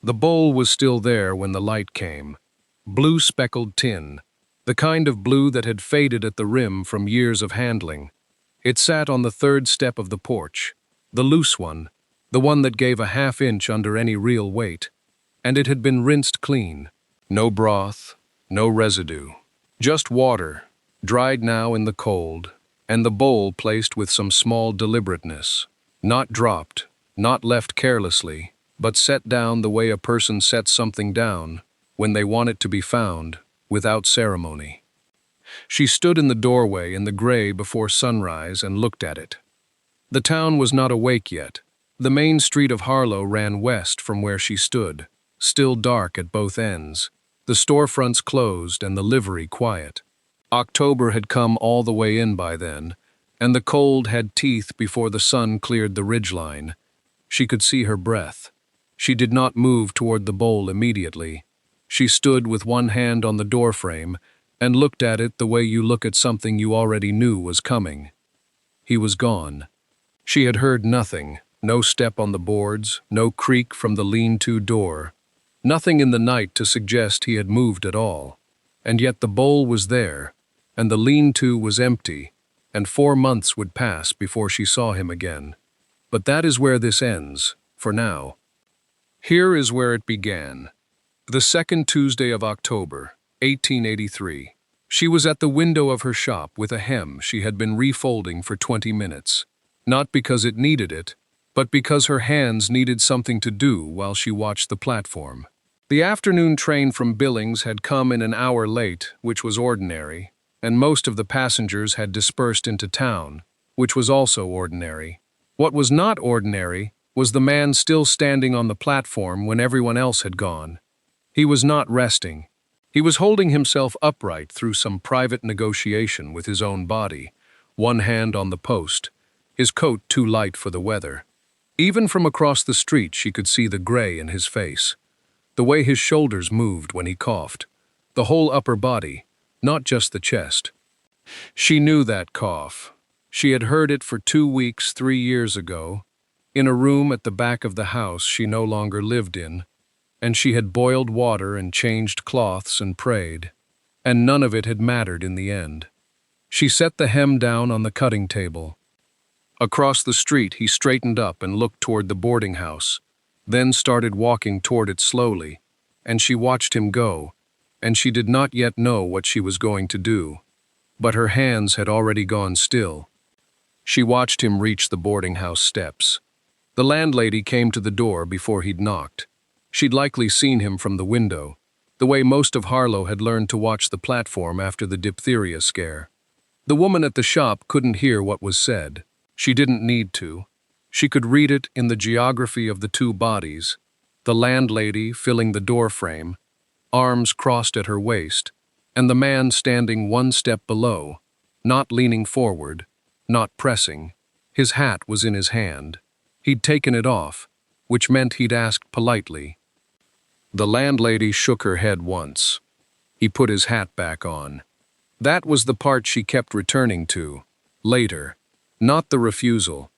The bowl was still there when the light came. Blue speckled tin, the kind of blue that had faded at the rim from years of handling. It sat on the third step of the porch, the loose one, the one that gave a half-inch under any real weight, and it had been rinsed clean. No broth, no residue. Just water, dried now in the cold, and the bowl placed with some small deliberateness. Not dropped, not left carelessly, but set down the way a person sets something down, when they want it to be found, without ceremony. She stood in the doorway in the gray before sunrise and looked at it. The town was not awake yet. The main street of Harlo ran west from where she stood, still dark at both ends, the storefronts closed and the livery quiet. October had come all the way in by then, and the cold had teeth before the sun cleared the ridgeline. She could see her breath. She did not move toward the bowl immediately. She stood with one hand on the doorframe and looked at it the way you look at something you already knew was coming. He was gone. She had heard nothing, no step on the boards, no creak from the lean-to door, nothing in the night to suggest he had moved at all. And yet the bowl was there, and the lean-to was empty, and 4 months would pass before she saw him again. But that is where this ends, for now. Here is where it began. The second Tuesday of October, 1883. She was at the window of her shop with a hem she had been refolding for 20 minutes, not because it needed it, but because her hands needed something to do while she watched the platform. The afternoon train from Billings had come in an hour late, which was ordinary, and most of the passengers had dispersed into town, which was also ordinary. What was not ordinary was the man still standing on the platform when everyone else had gone. He was not resting. He was holding himself upright through some private negotiation with his own body, one hand on the post, his coat too light for the weather. Even from across the street she could see the gray in his face, the way his shoulders moved when he coughed, the whole upper body, not just the chest. She knew that cough. She had heard it for 2 weeks 3 years ago, in a room at the back of the house she no longer lived in, and she had boiled water and changed cloths and prayed, and none of it had mattered in the end. She set the hem down on the cutting table. Across the street he straightened up and looked toward the boarding house, then started walking toward it slowly, and she watched him go, and she did not yet know what she was going to do, but her hands had already gone still. She watched him reach the boarding house steps. The landlady came to the door before he'd knocked. She'd likely seen him from the window, the way most of Harlo had learned to watch the platform after the diphtheria scare. The woman at the shop couldn't hear what was said. She didn't need to. She could read it in the geography of the two bodies, the landlady filling the doorframe, arms crossed at her waist, and the man standing one step below, not leaning forward, not pressing. His hat was in his hand. He'd taken it off, which meant he'd asked politely. The landlady shook her head once. He put his hat back on. That was the part she kept returning to, later, not the refusal.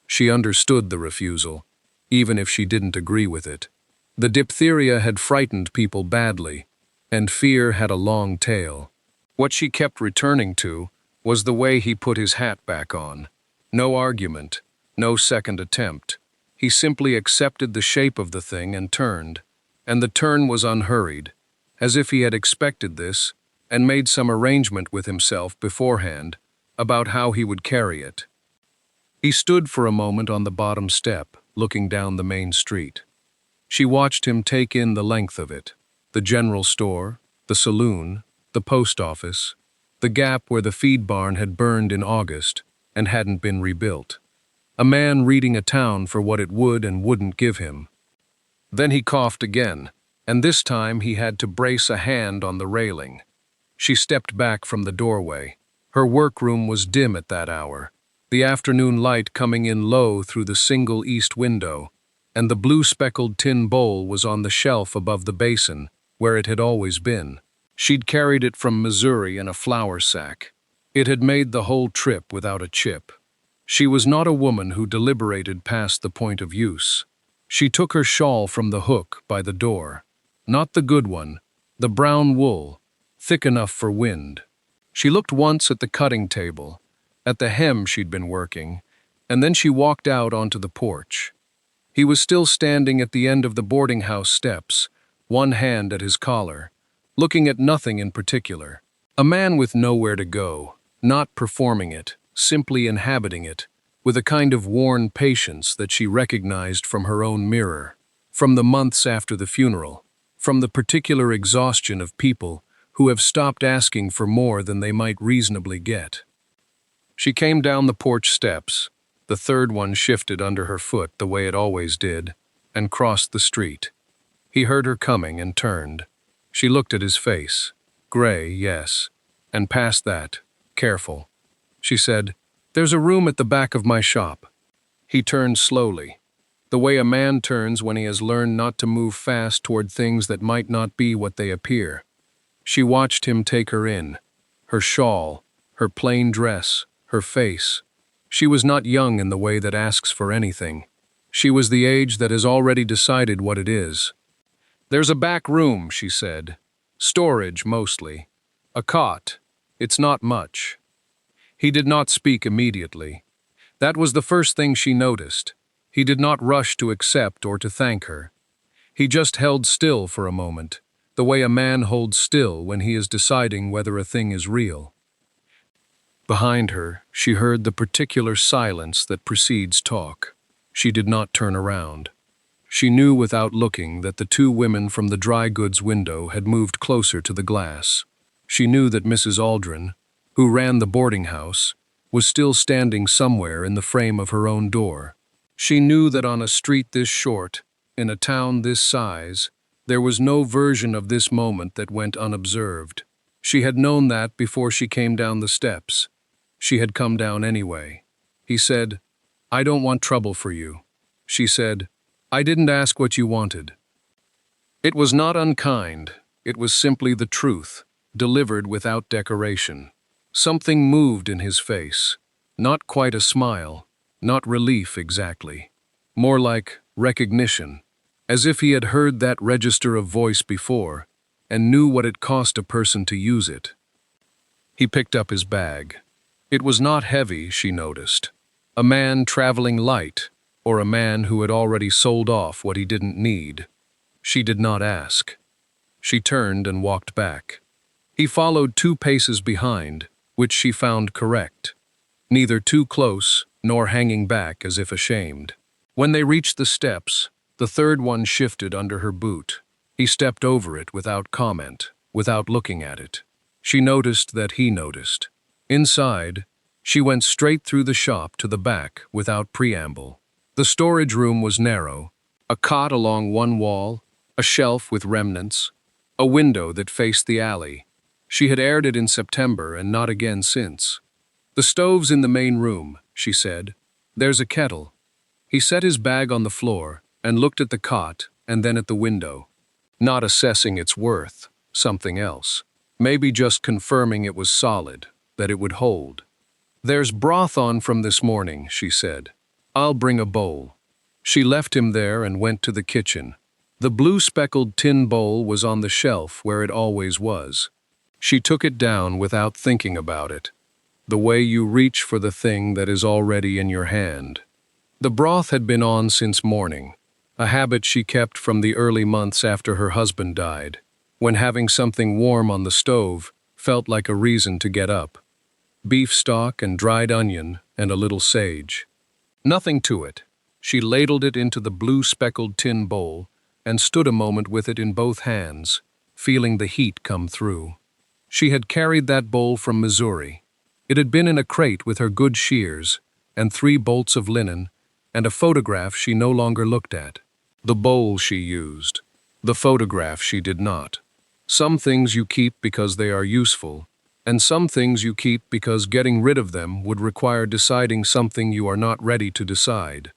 She understood the refusal, even if she didn't agree with it. The diphtheria had frightened people badly, and fear had a long tail. What she kept returning to was the way he put his hat back on. No argument, no second attempt. He simply accepted the shape of the thing and turned, and the turn was unhurried, as if he had expected this and made some arrangement with himself beforehand about how he would carry it. He stood for a moment on the bottom step, looking down the main street. She watched him take in the length of it, the general store, the saloon, the post office, the gap where the feed barn had burned in August and hadn't been rebuilt. A man reading a town for what it would and wouldn't give him. Then he coughed again, and this time he had to brace a hand on the railing. She stepped back from the doorway. Her workroom was dim at that hour, the afternoon light coming in low through the single east window, and the blue-speckled tin bowl was on the shelf above the basin, where it had always been. She'd carried it from Missouri in a flour sack. It had made the whole trip without a chip. She was not a woman who deliberated past the point of use. She took her shawl from the hook by the door. Not the good one, the brown wool, thick enough for wind. She looked once at the cutting table, at the hem she'd been working, and then she walked out onto the porch. He was still standing at the end of the boarding house steps, one hand at his collar, looking at nothing in particular. A man with nowhere to go, not performing it, simply inhabiting it, with a kind of worn patience that she recognized from her own mirror, from the months after the funeral, from the particular exhaustion of people who have stopped asking for more than they might reasonably get. She came down the porch steps, the third one shifted under her foot the way it always did, and crossed the street. He heard her coming and turned. She looked at his face. Gray, yes, and past that, careful. She said, "There's a room at the back of my shop." He turned slowly, the way a man turns when he has learned not to move fast toward things that might not be what they appear. She watched him take her in, her shawl, her plain dress, her face. She was not young in the way that asks for anything. She was the age that has already decided what it is. "There's a back room," she said. "Storage, mostly. A cot. It's not much." He did not speak immediately. That was the first thing she noticed. He did not rush to accept or to thank her. He just held still for a moment, the way a man holds still when he is deciding whether a thing is real. Behind her, she heard the particular silence that precedes talk. She did not turn around. She knew without looking that the two women from the dry goods window had moved closer to the glass. She knew that Mrs. Aldrin, who ran the boarding house, was still standing somewhere in the frame of her own door. She knew that on a street this short, in a town this size, there was no version of this moment that went unobserved. She had known that before she came down the steps. She had come down anyway. He said, "I don't want trouble for you." She said, "I didn't ask what you wanted." It was not unkind. It was simply the truth, delivered without decoration. Something moved in his face. Not quite a smile, not relief exactly. More like recognition, as if he had heard that register of voice before and knew what it cost a person to use it. He picked up his bag. It was not heavy, she noticed. A man traveling light, or a man who had already sold off what he didn't need. She did not ask. She turned and walked back. He followed 2 paces behind, which she found correct. Neither too close, nor hanging back as if ashamed. When they reached the steps, the third one shifted under her boot. He stepped over it without comment, without looking at it. She noticed that he noticed. Inside, she went straight through the shop to the back without preamble. The storage room was narrow, a cot along one wall, a shelf with remnants, a window that faced the alley. She had aired it in September and not again since. "The stove's in the main room," she said. "There's a kettle." He set his bag on the floor and looked at the cot and then at the window. Not assessing its worth, something else. Maybe just confirming it was solid, that it would hold. "There's broth on from this morning," she said. "I'll bring a bowl." She left him there and went to the kitchen. The blue-speckled tin bowl was on the shelf where it always was. She took it down without thinking about it, the way you reach for the thing that is already in your hand. The broth had been on since morning, a habit she kept from the early months after her husband died, when having something warm on the stove felt like a reason to get up. Beef stock and dried onion and a little sage. Nothing to it. She ladled it into the blue-speckled tin bowl and stood a moment with it in both hands, feeling the heat come through. She had carried that bowl from Missouri. It had been in a crate with her good shears and 3 bolts of linen and a photograph she no longer looked at. The bowl she used. The photograph she did not. Some things you keep because they are useful, and some things you keep because getting rid of them would require deciding something you are not ready to decide.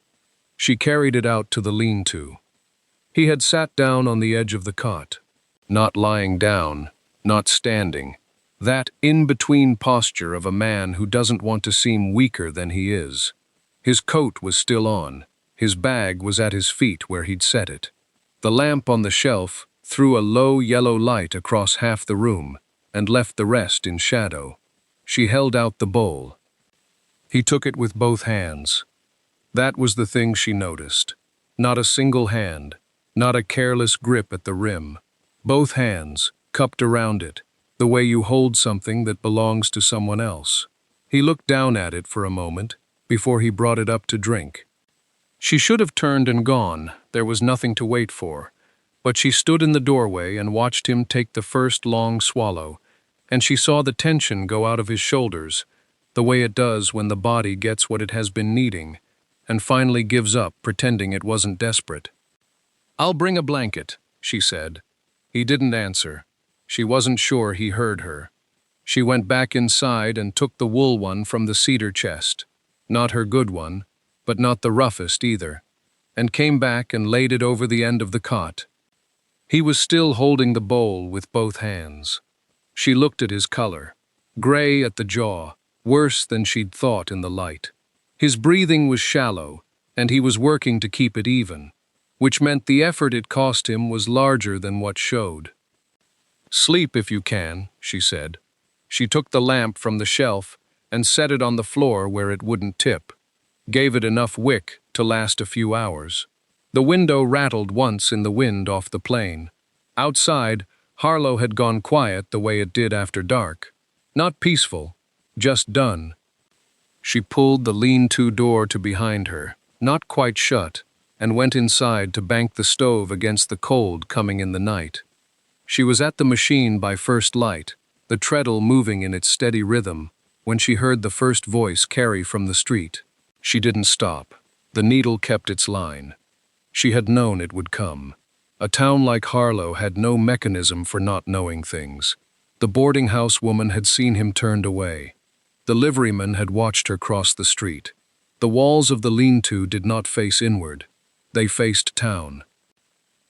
She carried it out to the lean-to. He had sat down on the edge of the cot, not lying down, not standing, that in-between posture of a man who doesn't want to seem weaker than he is. His coat was still on. His bag was at his feet where he'd set it. The lamp on the shelf threw a low yellow light across half the room and left the rest in shadow. She held out the bowl. He took it with both hands. That was the thing she noticed. Not a single hand, not a careless grip at the rim. Both hands, cupped around it, the way you hold something that belongs to someone else. He looked down at it for a moment before he brought it up to drink. She should have turned and gone, there was nothing to wait for. But she stood in the doorway and watched him take the first long swallow, and she saw the tension go out of his shoulders, the way it does when the body gets what it has been needing, and finally gives up pretending it wasn't desperate. "I'll bring a blanket," she said. He didn't answer. She wasn't sure he heard her. She went back inside and took the wool one from the cedar chest. Not her good one, but not the roughest either, and came back and laid it over the end of the cot. He was still holding the bowl with both hands. She looked at his color. Gray at the jaw, worse than she'd thought in the light. His breathing was shallow, and he was working to keep it even, which meant the effort it cost him was larger than what showed. "Sleep if you can," she said. She took the lamp from the shelf and set it on the floor where it wouldn't tip. Gave it enough wick to last a few hours. The window rattled once in the wind off the plain. Outside, Harlo had gone quiet the way it did after dark. Not peaceful, just done. She pulled the lean-to door to behind her, not quite shut, and went inside to bank the stove against the cold coming in the night. She was at the machine by first light, the treadle moving in its steady rhythm, when she heard the first voice carry from the street. She didn't stop. The needle kept its line. She had known it would come. A town like Harlo had no mechanism for not knowing things. The boarding house woman had seen him turned away. The liveryman had watched her cross the street. The walls of the lean-to did not face inward. They faced town.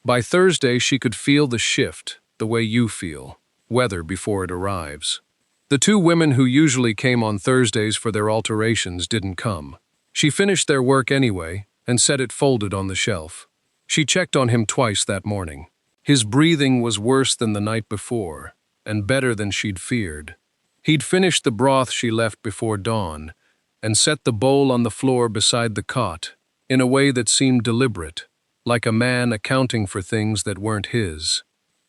By Thursday she could feel the shift, the way you feel, weather before it arrives. The two women who usually came on Thursdays for their alterations didn't come. She finished their work anyway and set it folded on the shelf. She checked on him twice that morning. His breathing was worse than the night before, and better than she'd feared. He'd finished the broth she left before dawn, and set the bowl on the floor beside the cot, in a way that seemed deliberate, like a man accounting for things that weren't his.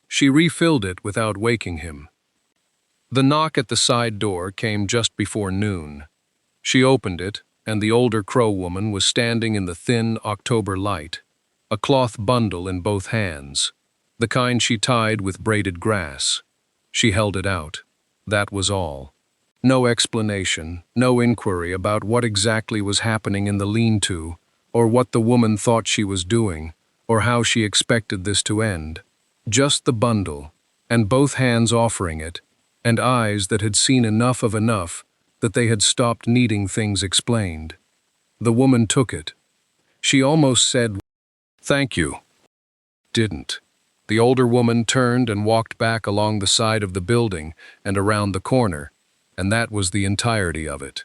She refilled it without waking him. The knock at the side door came just before noon. She opened it, and the older Crow woman was standing in the thin October light, a cloth bundle in both hands, the kind she tied with braided grass. She held it out. That was all. No explanation, no inquiry about what exactly was happening in the lean-to, or what the woman thought she was doing, or how she expected this to end. Just the bundle, and both hands offering it, and eyes that had seen enough of enough that they had stopped needing things explained. The woman took it. She almost said, "Thank you." Didn't. The older woman turned and walked back along the side of the building and around the corner, and that was the entirety of it.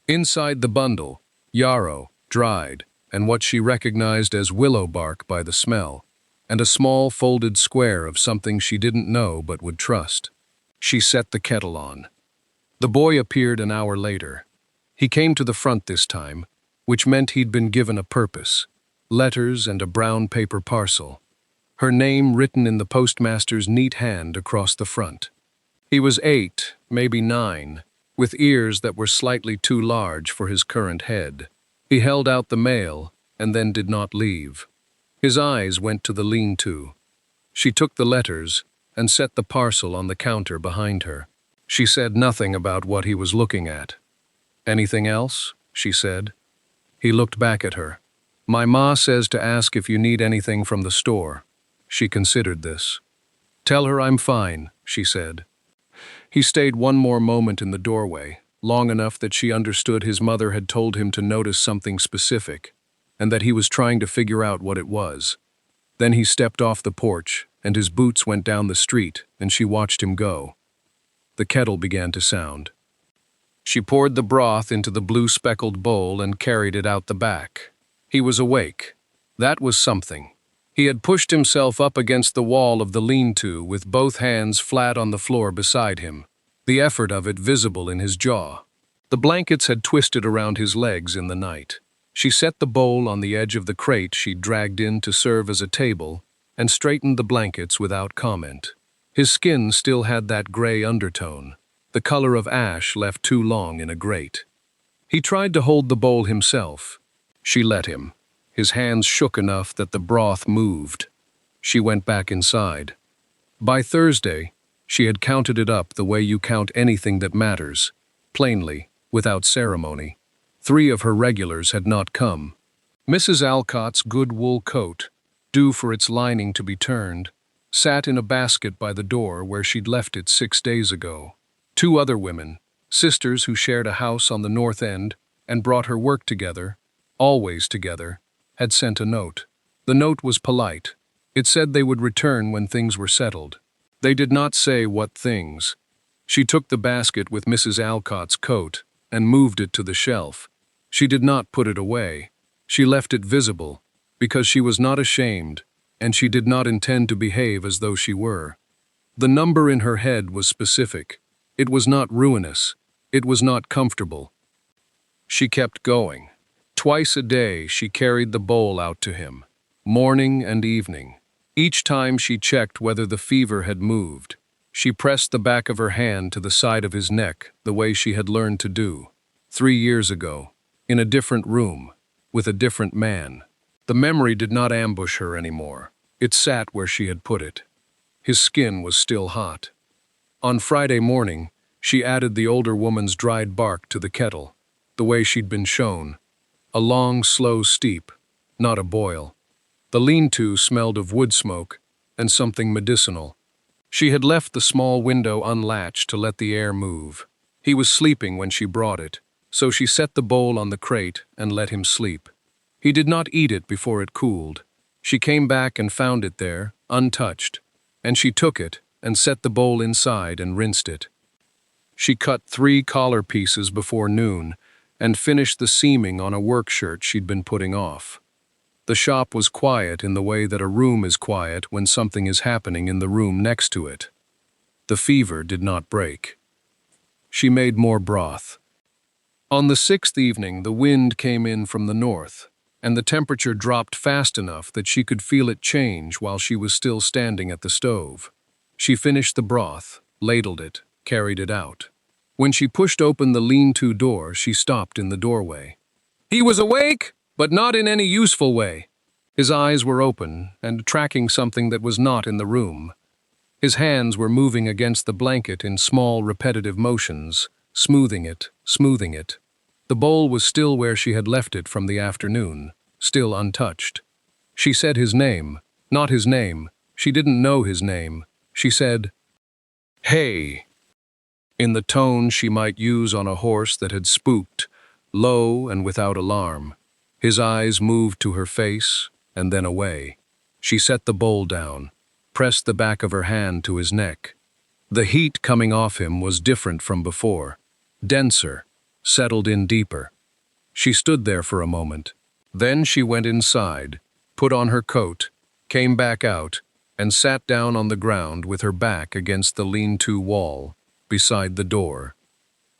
Inside the bundle, yarrow, dried, and what she recognized as willow bark by the smell, and a small folded square of something she didn't know but would trust. She set the kettle on. The boy appeared an hour later. He came to the front this time, which meant he'd been given a purpose, letters and a brown paper parcel. Her name written in the postmaster's neat hand across the front. He was 8, maybe 9, with ears that were slightly too large for his current head. He held out the mail and then did not leave. His eyes went to the lean-to. She took the letters and set the parcel on the counter behind her. She said nothing about what he was looking at. "Anything else?" she said. He looked back at her. "My ma says to ask if you need anything from the store." She considered this. "Tell her I'm fine," she said. He stayed one more moment in the doorway, long enough that she understood his mother had told him to notice something specific, and that he was trying to figure out what it was. Then he stepped off the porch, and his boots went down the street, and she watched him go. The kettle began to sound. She poured the broth into the blue speckled bowl and carried it out the back. He was awake. That was something. He had pushed himself up against the wall of the lean-to with both hands flat on the floor beside him, the effort of it visible in his jaw. The blankets had twisted around his legs in the night. She set the bowl on the edge of the crate she'd dragged in to serve as a table and straightened the blankets without comment. His skin still had that gray undertone, the color of ash left too long in a grate. He tried to hold the bowl himself. She let him. His hands shook enough that the broth moved. She went back inside. By Thursday, she had counted it up the way you count anything that matters, plainly, without ceremony. 3 of her regulars had not come. Mrs. Alcott's good wool coat, due for its lining to be turned, sat in a basket by the door where she'd left it 6 days ago. 2 other women, sisters who shared a house on the North End and brought her work together, always together, had sent a note. The note was polite. It said they would return when things were settled. They did not say what things. She took the basket with Mrs. Alcott's coat and moved it to the shelf. She did not put it away. She left it visible, because she was not ashamed, and she did not intend to behave as though she were. The number in her head was specific. It was not ruinous. It was not comfortable. She kept going. Twice a day she carried the bowl out to him, morning and evening. Each time she checked whether the fever had moved. She pressed the back of her hand to the side of his neck the way she had learned to do, 3 years ago, in a different room, with a different man. The memory did not ambush her anymore. It sat where she had put it. His skin was still hot. On Friday morning, she added the older woman's dried bark to the kettle, the way she'd been shown. A long, slow steep, not a boil. The lean-to smelled of wood smoke and something medicinal. She had left the small window unlatched to let the air move. He was sleeping when she brought it, so she set the bowl on the crate and let him sleep. He did not eat it before it cooled. She came back and found it there, untouched, and she took it and set the bowl inside and rinsed it. She cut 3 collar pieces before noon and finished the seaming on a work shirt she'd been putting off. The shop was quiet in the way that a room is quiet when something is happening in the room next to it. The fever did not break. She made more broth. On the 6th evening, the wind came in from the north, and the temperature dropped fast enough that she could feel it change while she was still standing at the stove. She finished the broth, ladled it, carried it out. When she pushed open the lean-to door, she stopped in the doorway. He was awake, but not in any useful way. His eyes were open and tracking something that was not in the room. His hands were moving against the blanket in small, repetitive motions, smoothing it, smoothing it. The bowl was still where she had left it from the afternoon, still untouched. She said his name, not his name. She didn't know his name. She said, "Hey," in the tone she might use on a horse that had spooked, low and without alarm. His eyes moved to her face and then away. She set the bowl down, pressed the back of her hand to his neck. The heat coming off him was different from before, denser, settled in deeper. She stood there for a moment. Then she went inside, put on her coat, came back out, and sat down on the ground with her back against the lean-to wall, beside the door.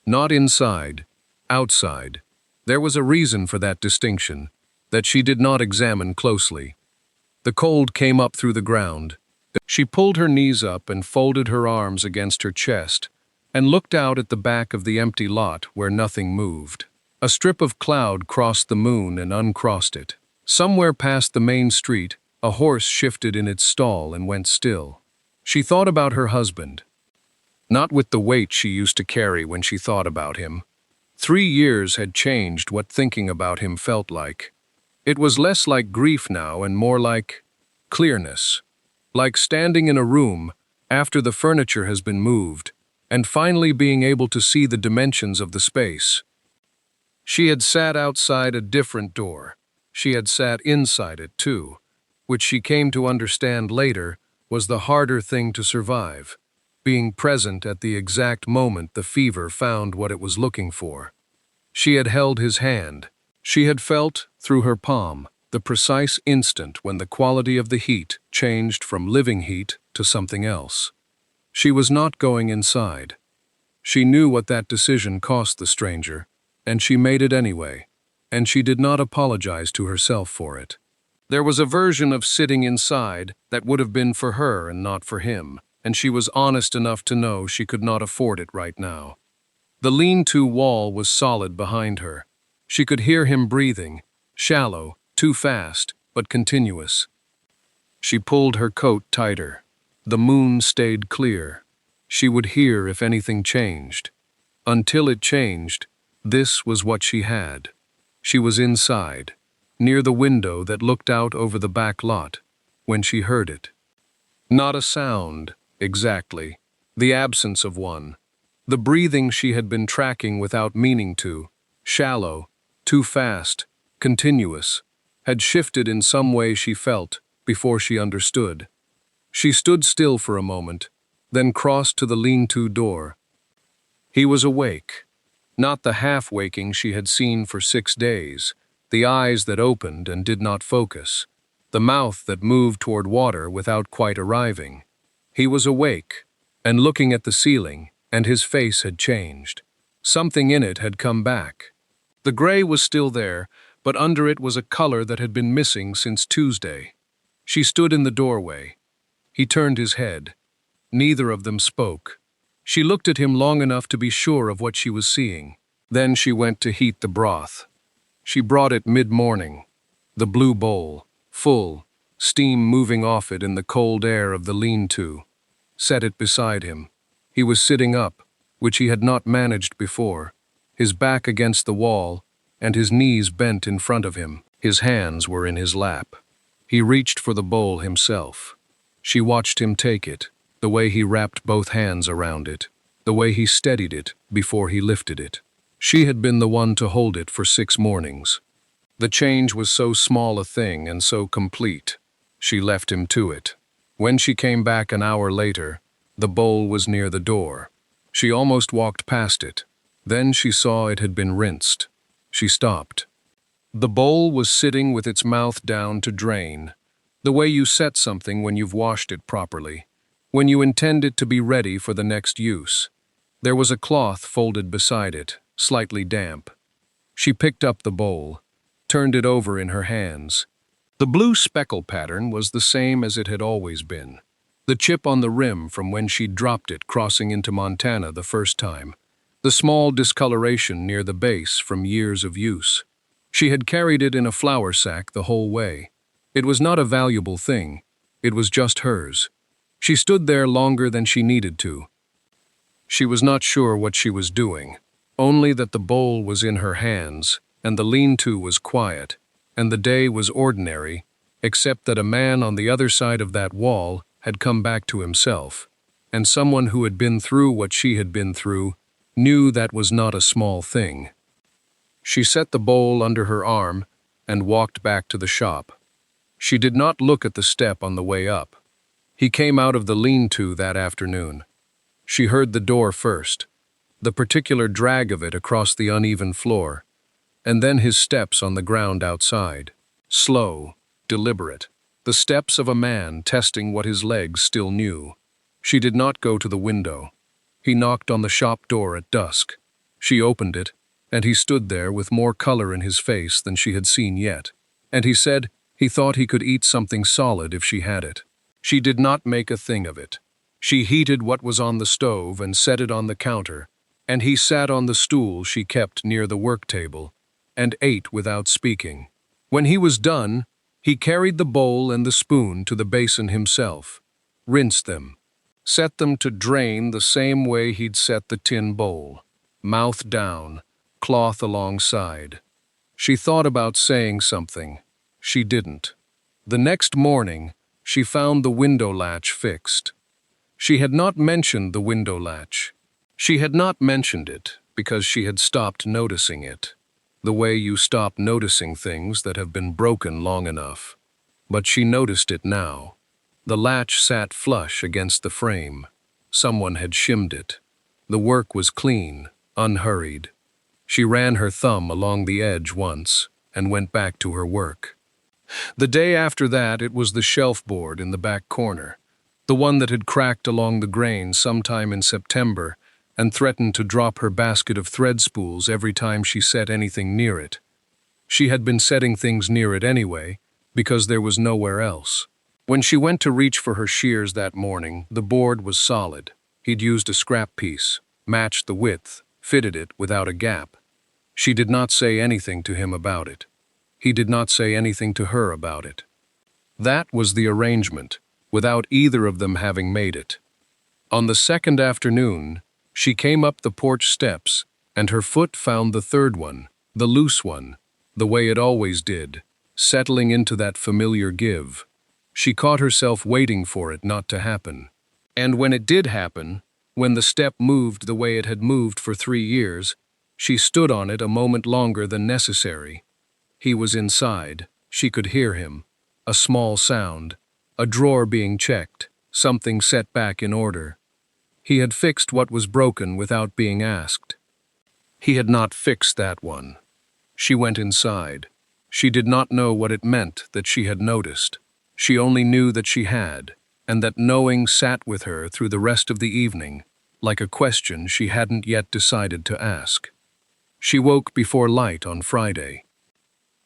Not inside, outside. There was a reason for that distinction, that she did not examine closely. The cold came up through the ground. She pulled her knees up and folded her arms against her chest, and looked out at the back of the empty lot where nothing moved. A strip of cloud crossed the moon and uncrossed it. Somewhere past the main street, a horse shifted in its stall and went still. She thought about her husband. Not with the weight she used to carry when she thought about him. 3 years had changed what thinking about him felt like. It was less like grief now and more like clearness. Like standing in a room after the furniture has been moved and finally being able to see the dimensions of the space. She had sat outside a different door. She had sat inside it too, which she came to understand later was the harder thing to survive. Being present at the exact moment the fever found what it was looking for. She had held his hand. She had felt, through her palm, the precise instant when the quality of the heat changed from living heat to something else. She was not going inside. She knew what that decision cost the stranger, and she made it anyway, and she did not apologize to herself for it. There was a version of sitting inside that would have been for her and not for him, and she was honest enough to know she could not afford it right now. The lean-to wall was solid behind her. She could hear him breathing, shallow, too fast, but continuous. She pulled her coat tighter. The moon stayed clear. She would hear if anything changed. Until it changed, this was what she had. She was inside, near the window that looked out over the back lot, when she heard it. Not a sound, exactly. The absence of one. The breathing she had been tracking without meaning to, shallow, too fast, continuous, had shifted in some way she felt before she understood. She stood still for a moment, then crossed to the lean-to door. He was awake. Not the half-waking she had seen for 6 days, the eyes that opened and did not focus, the mouth that moved toward water without quite arriving. He was awake, and looking at the ceiling, and his face had changed. Something in it had come back. The gray was still there, but under it was a color that had been missing since Tuesday. She stood in the doorway. He turned his head. Neither of them spoke. She looked at him long enough to be sure of what she was seeing. Then she went to heat the broth. She brought it mid-morning. The blue bowl, full, steam moving off it in the cold air of the lean-to. Set it beside him. He was sitting up, which he had not managed before, his back against the wall, and his knees bent in front of him. His hands were in his lap. He reached for the bowl himself. She watched him take it, the way he wrapped both hands around it, the way he steadied it before he lifted it. She had been the one to hold it for 6 mornings. The change was so small a thing and so complete. She left him to it. When she came back an hour later, the bowl was near the door. She almost walked past it. Then she saw it had been rinsed. She stopped. The bowl was sitting with its mouth down to drain, the way you set something when you've washed it properly, when you intend it to be ready for the next use. There was a cloth folded beside it, slightly damp. She picked up the bowl, turned it over in her hands. The blue speckle pattern was the same as it had always been. The chip on the rim from when she'd dropped it crossing into Montana the first time. The small discoloration near the base from years of use. She had carried it in a flour sack the whole way. It was not a valuable thing. It was just hers. She stood there longer than she needed to. She was not sure what she was doing, only that the bowl was in her hands, and the lean-to was quiet, and the day was ordinary, except that a man on the other side of that wall had come back to himself, and someone who had been through what she had been through knew that was not a small thing. She set the bowl under her arm and walked back to the shop. She did not look at the step on the way up. He came out of the lean-to that afternoon. She heard the door first, the particular drag of it across the uneven floor, and then his steps on the ground outside. Slow, deliberate, the steps of a man testing what his legs still knew. She did not go to the window. He knocked on the shop door at dusk. She opened it, and he stood there with more color in his face than she had seen yet. And he said he thought he could eat something solid if she had it. She did not make a thing of it. She heated what was on the stove and set it on the counter, and he sat on the stool she kept near the work table, and ate without speaking. When he was done, he carried the bowl and the spoon to the basin himself, rinsed them, set them to drain the same way he'd set the tin bowl, mouth down, cloth alongside. She thought about saying something. She didn't. The next morning, she found the window latch fixed. She had not mentioned the window latch. She had not mentioned it because she had stopped noticing it, the way you stop noticing things that have been broken long enough. But she noticed it now. The latch sat flush against the frame. Someone had shimmed it. The work was clean, unhurried. She ran her thumb along the edge once and went back to her work. The day after that, it was the shelf board in the back corner, the one that had cracked along the grain sometime in September and threatened to drop her basket of thread spools every time she set anything near it. She had been setting things near it anyway, because there was nowhere else. When she went to reach for her shears that morning, the board was solid. He'd used a scrap piece, matched the width, fitted it without a gap. She did not say anything to him about it. He did not say anything to her about it. That was the arrangement, without either of them having made it. On the second afternoon, she came up the porch steps, and her foot found the third one, the loose one, the way it always did, settling into that familiar give. She caught herself waiting for it not to happen. And when it did happen, when the step moved the way it had moved for 3 years, she stood on it a moment longer than necessary. He was inside. She could hear him. A small sound. A drawer being checked. Something set back in order. He had fixed what was broken without being asked. He had not fixed that one. She went inside. She did not know what it meant that she had noticed. She only knew that she had, and that knowing sat with her through the rest of the evening, like a question she hadn't yet decided to ask. She woke before light on Friday.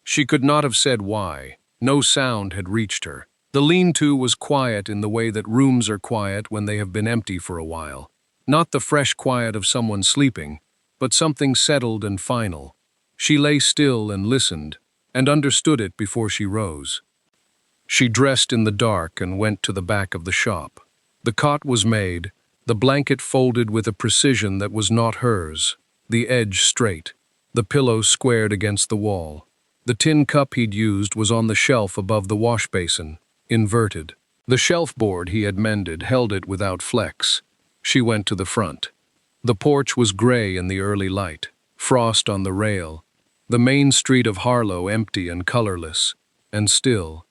She could not have said why. No sound had reached her. The lean-to was quiet in the way that rooms are quiet when they have been empty for a while. Not the fresh quiet of someone sleeping, but something settled and final. She lay still and listened, and understood it before she rose. She dressed in the dark and went to the back of the shop. The cot was made, the blanket folded with a precision that was not hers, the edge straight, the pillow squared against the wall. The tin cup he'd used was on the shelf above the wash basin, inverted. The shelf board he had mended held it without flex. She went to the front. The porch was gray in the early light, frost on the rail, the main street of Harlo empty and colorless, and still.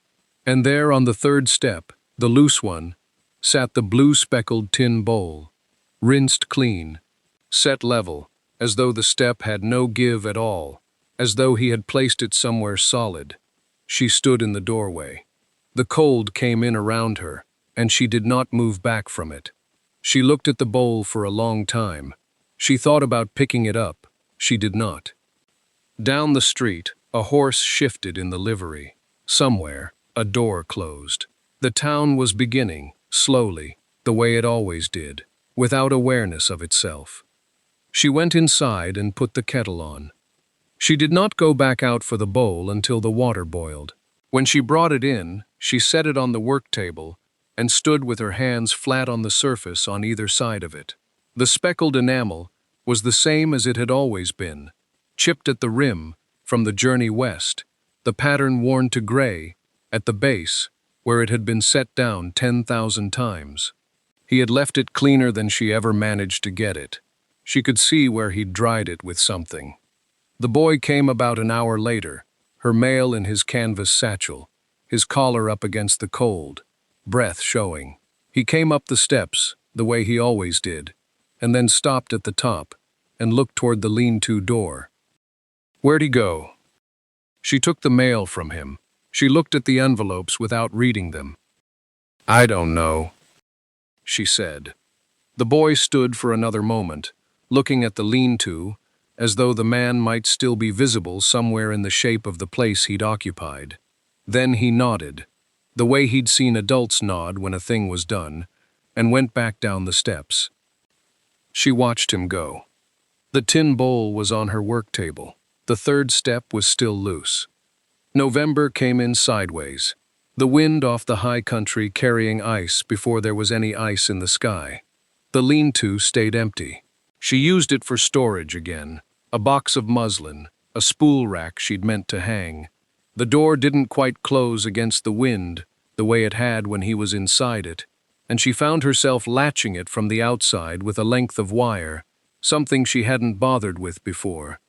And there on the third step, the loose one, sat the blue-speckled tin bowl, rinsed clean, set level, as though the step had no give at all, as though he had placed it somewhere solid. She stood in the doorway. The cold came in around her, and she did not move back from it. She looked at the bowl for a long time. She thought about picking it up. She did not. Down the street, a horse shifted in the livery. Somewhere, a door closed. The town was beginning, slowly, the way it always did, without awareness of itself. She went inside and put the kettle on. She did not go back out for the bowl until the water boiled. When she brought it in, she set it on the work table and stood with her hands flat on the surface on either side of it. The speckled enamel was the same as it had always been, chipped at the rim from the journey west, the pattern worn to gray at the base where it had been set down 10,000 times. He had left it cleaner than she ever managed to get it. She could see where he'd dried it with something. The boy came about an hour later, her mail in his canvas satchel, his collar up against the cold, breath showing. He came up the steps, the way he always did, and then stopped at the top and looked toward the lean-to door. Where'd he go? She took the mail from him. She looked at the envelopes without reading them. I don't know, she said. The boy stood for another moment, looking at the lean-to, as though the man might still be visible somewhere in the shape of the place he'd occupied. Then he nodded, the way he'd seen adults nod when a thing was done, and went back down the steps. She watched him go. The tin bowl was on her work table. The third step was still loose. November came in sideways, the wind off the high country carrying ice before there was any ice in the sky. The lean-to stayed empty. She used it for storage again, a box of muslin, a spool rack she'd meant to hang. The door didn't quite close against the wind the way it had when he was inside it, and she found herself latching it from the outside with a length of wire, something she hadn't bothered with before.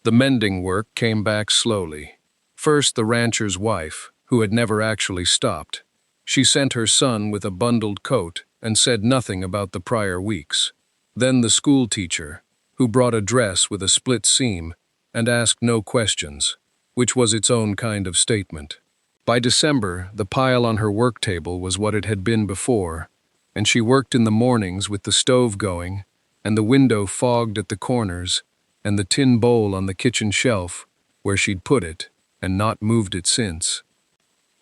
The mending work came back slowly. First the rancher's wife, who had never actually stopped. She sent her son with a bundled coat and said nothing about the prior weeks. Then the school teacher, who brought a dress with a split seam and asked no questions, which was its own kind of statement. By December, the pile on her work table was what it had been before, and she worked in the mornings with the stove going, and the window fogged at the corners, and the tin bowl on the kitchen shelf, where she'd put it, and not moved it since.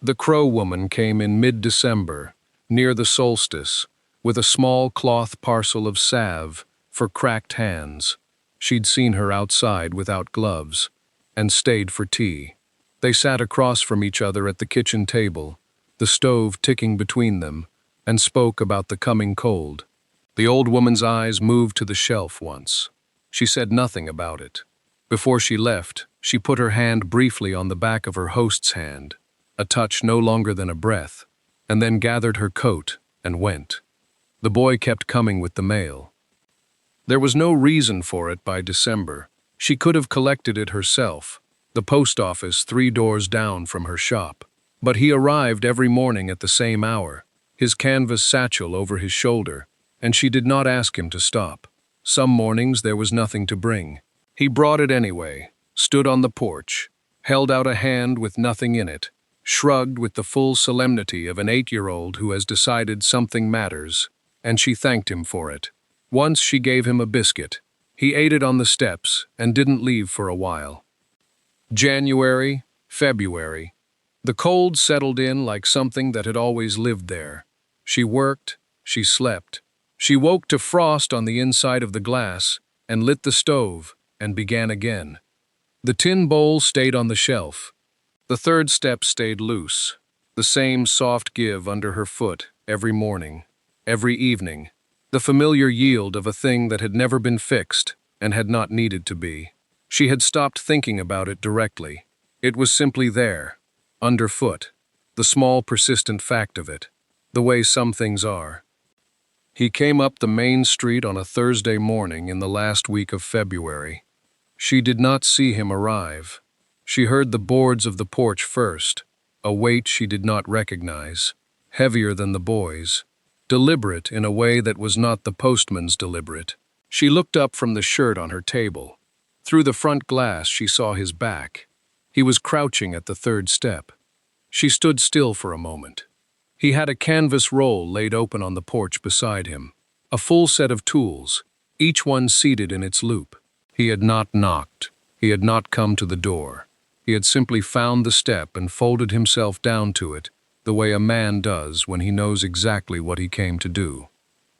The Crow Woman came in mid-December, near the solstice, with a small cloth parcel of salve for cracked hands. She'd seen her outside without gloves, and stayed for tea. They sat across from each other at the kitchen table, the stove ticking between them, and spoke about the coming cold. The old woman's eyes moved to the shelf once. She said nothing about it. Before she left, she put her hand briefly on the back of her host's hand, a touch no longer than a breath, and then gathered her coat and went. The boy kept coming with the mail. There was no reason for it by December. She could have collected it herself, the post office 3 doors down from her shop. But he arrived every morning at the same hour, his canvas satchel over his shoulder, and she did not ask him to stop. Some mornings there was nothing to bring. He brought it anyway, stood on the porch, held out a hand with nothing in it, shrugged with the full solemnity of an 8-year-old who has decided something matters, and she thanked him for it. Once she gave him a biscuit. He ate it on the steps and didn't leave for a while. January, February. The cold settled in like something that had always lived there. She worked, she slept. She woke to frost on the inside of the glass and lit the stove and began again. The tin bowl stayed on the shelf. The third step stayed loose, the same soft give under her foot every morning, every evening, the familiar yield of a thing that had never been fixed and had not needed to be. She had stopped thinking about it directly. It was simply there, underfoot, the small persistent fact of it, the way some things are. He came up the main street on a Thursday morning in the last week of February. She did not see him arrive. She heard the boards of the porch first, a weight she did not recognize, heavier than the boy's, deliberate in a way that was not the postman's deliberate. She looked up from the shirt on her table. Through the front glass she saw his back. He was crouching at the third step. She stood still for a moment. He had a canvas roll laid open on the porch beside him, a full set of tools, each one seated in its loop. He had not knocked. He had not come to the door. He had simply found the step and folded himself down to it, the way a man does when he knows exactly what he came to do.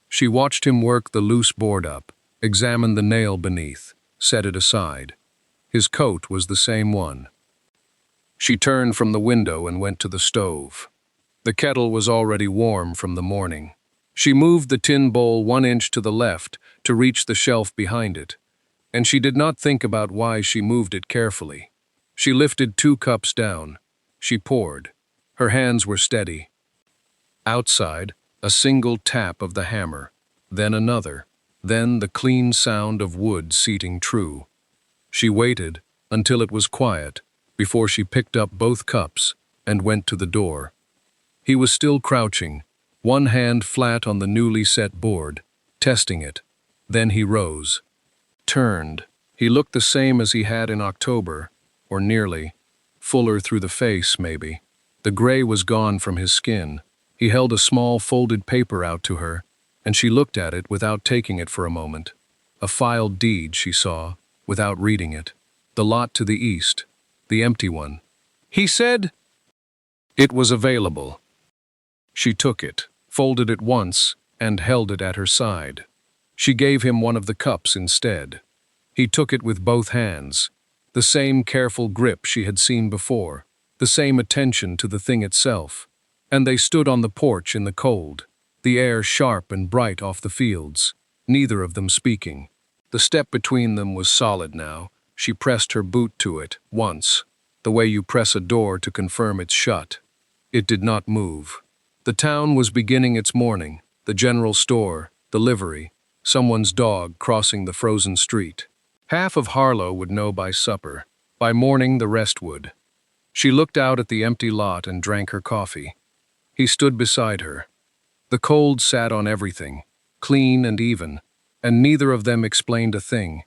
She watched him work the loose board up, examine the nail beneath, set it aside. His coat was the same one. She turned from the window and went to the stove. The kettle was already warm from the morning. She moved the tin bowl 1 inch to the left to reach the shelf behind it, and she did not think about why she moved it carefully. She lifted 2 cups down. She poured. Her hands were steady. Outside, a single tap of the hammer, then another, then the clean sound of wood seating true. She waited until it was quiet before she picked up both cups and went to the door. He was still crouching, one hand flat on the newly set board, testing it. Then he rose, turned. He looked the same as he had in October, or nearly, fuller through the face, maybe. The gray was gone from his skin. He held a small folded paper out to her, and she looked at it without taking it for a moment. A filed deed, she saw, without reading it. The lot to the east, the empty one. He said it was available. She took it, folded it once, and held it at her side. She gave him one of the cups instead. He took it with both hands, the same careful grip she had seen before, the same attention to the thing itself, and they stood on the porch in the cold, the air sharp and bright off the fields, neither of them speaking. The step between them was solid now. She pressed her boot to it, once, the way you press a door to confirm it's shut. It did not move. The town was beginning its morning, the general store, the livery, someone's dog crossing the frozen street. Half of Harlo would know by supper. By morning the rest would. She looked out at the empty lot and drank her coffee. He stood beside her. The cold sat on everything, clean and even, and neither of them explained a thing.